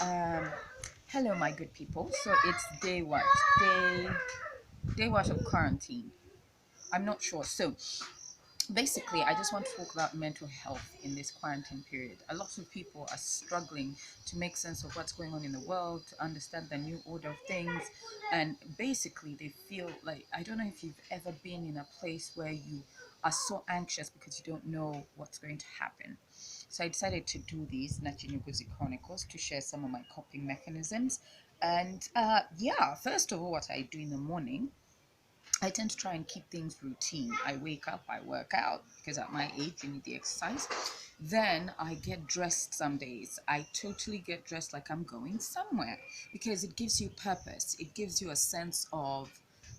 Um, Hello, my good people. So it's day what? Day what of quarantine? I'm not sure. So basically, I just want to talk about mental health in this quarantine period. A lot of people are struggling to make sense of what's going on in the world, to understand the new order of things, and basically, they feel like I don't know if you've ever been in a place where you are so anxious because you don't know what's going to happen. So I decided to do these Nachinuguzi Chronicles to share some of my coping mechanisms. And yeah, first of all, what I do in the morning, I tend to try and keep things routine. I wake up, I work out because at my age you need the exercise. Then I get dressed some days. I totally get dressed like I'm going somewhere because it gives you purpose. It gives you a sense of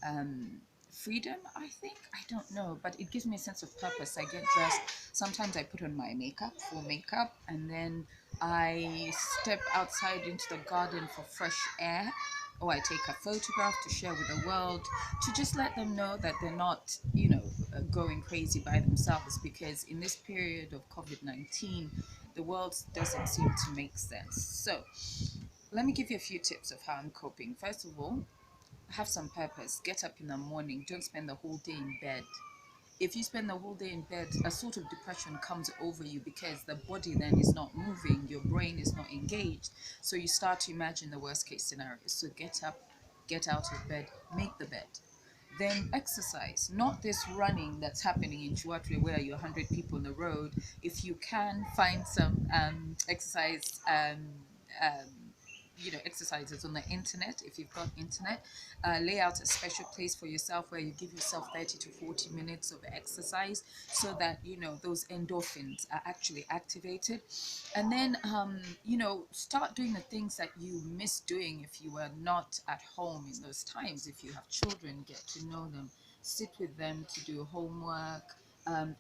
um, freedom, I think. I don't know, but it gives me a sense of purpose. I get dressed. Sometimes I put on my makeup, full makeup, and then I step outside into the garden for fresh air, or I take a photograph to share with the world, to just let them know that they're not, going crazy by themselves, because in this period of COVID 19, the world doesn't seem to make sense. So, let me give you a few tips of how I'm coping. First of all, have some purpose. Get up in the morning. Don't spend the whole day in bed. If you spend the whole day in bed, a sort of depression comes over you because the body then is not moving, your brain is not engaged. So you start to imagine the worst case scenario. So get up, get out of bed, make the bed. Then exercise, not this running that's happening in Chuatre where you're 100 people on the road. If you can find some exercise um, exercises on the internet, if you've got internet, lay out a special place for yourself where you give yourself 30 to 40 minutes of exercise, so that those endorphins are actually activated. And then start doing the things that you miss doing if you were not at home in those times. If you have children, get to know them, sit with them to do homework.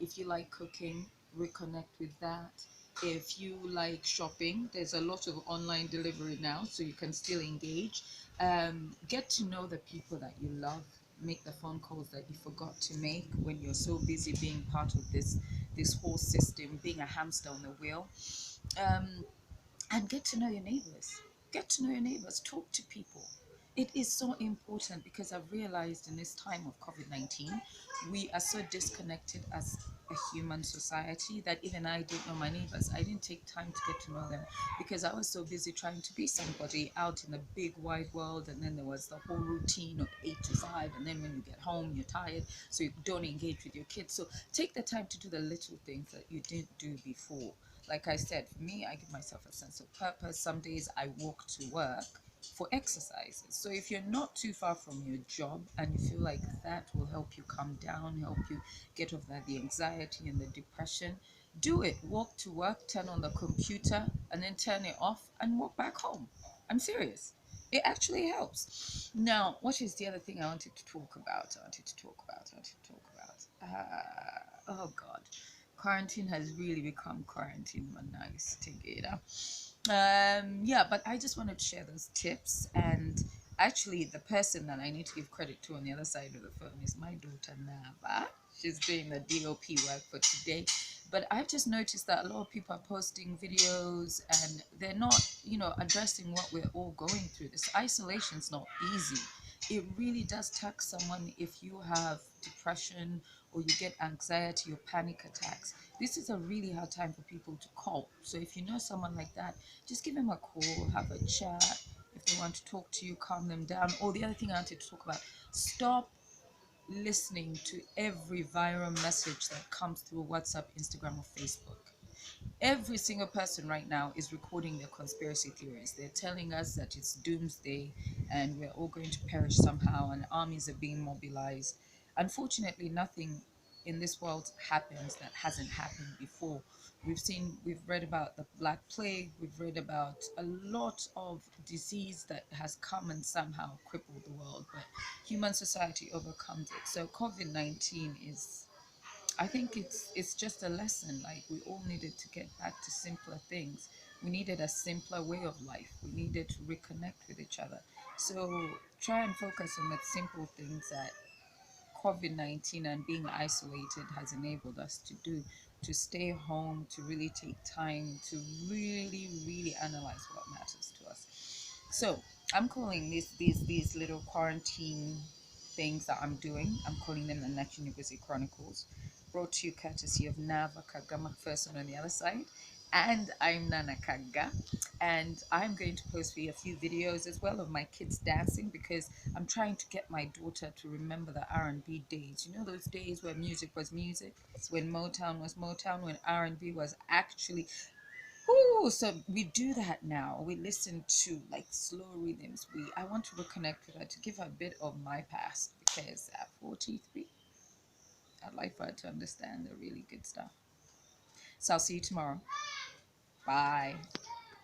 If you like cooking, reconnect with that. If you like shopping, there's a lot of online delivery now, so you can still engage. Get to know the people that you love. Make the phone calls that you forgot to make when you're so busy being part of this whole system, being a hamster on the wheel. Um, and get to know your neighbors. Get to know your neighbors. Talk to people. It is so important because I've realized in this time of COVID 19, we are so disconnected as a human society that even I didn't know my neighbors. I didn't take time to get to know them because I was so busy trying to be somebody out in the big wide world. And then there was the whole routine of 8 to 5. And then when you get home, you're tired, so you don't engage with your kids. So take the time to do the little things that you didn't do before. Like I said, for me, I give myself a sense of purpose. Some days I walk to work for exercises. So if you're not too far from your job and you feel like that will help you calm down, help you get over the anxiety and the depression, do it. Walk to work, turn on the computer, and then turn it off and walk back home. I'm serious. It actually helps. Now, what is the other thing I wanted to talk about? Oh God, quarantine has really become quarantine man nice together. Yeah, but I just wanted to share those tips. And actually, the person that I need to give credit to on the other side of the phone is my daughter Nava. She's doing the DOP work for today. But I've just noticed that a lot of people are posting videos and they're not, addressing what we're all going through. This isolation's not easy. It really does tax someone if you have depression or you get anxiety or panic attacks. This is a really hard time for people to cope. So if you know someone like that, just give them a call, have a chat. If they want to talk to you, calm them down. Or the other thing I wanted to talk about, stop listening to every viral message that comes through WhatsApp, Instagram, or Facebook. Every single person right now is recording their conspiracy theories. They're telling us that it's doomsday and we're all going to perish somehow and armies are being mobilized. Unfortunately, nothing in this world happens that hasn't happened before. We've read about the Black Plague, we've read about a lot of disease that has come and somehow crippled the world, but human society overcomes it. So COVID 19 is, I think it's just a lesson. Like, we all needed to get back to simpler things. We needed a simpler way of life. We needed to reconnect with each other. So try and focus on the simple things that COVID 19 and being isolated has enabled us to do. to stay home, to really take time to really, really analyze what matters to us. So I'm calling these little quarantine things that I'm doing. I'm calling them the National University Chronicles, brought to you courtesy of Nava Kagga McPherson on the other side. And I'm Nana Kagga, and I'm going to post for you a few videos as well of my kids dancing because I'm trying to get my daughter to remember the R&B days. You know those days where music was music, when Motown was Motown, when R&B was actually. Ooh, so we do that now. We listen to like slow rhythms. I want to reconnect with her to give her a bit of my past because at 43, I'd like for her to understand the really good stuff. So I'll see you tomorrow. Bye.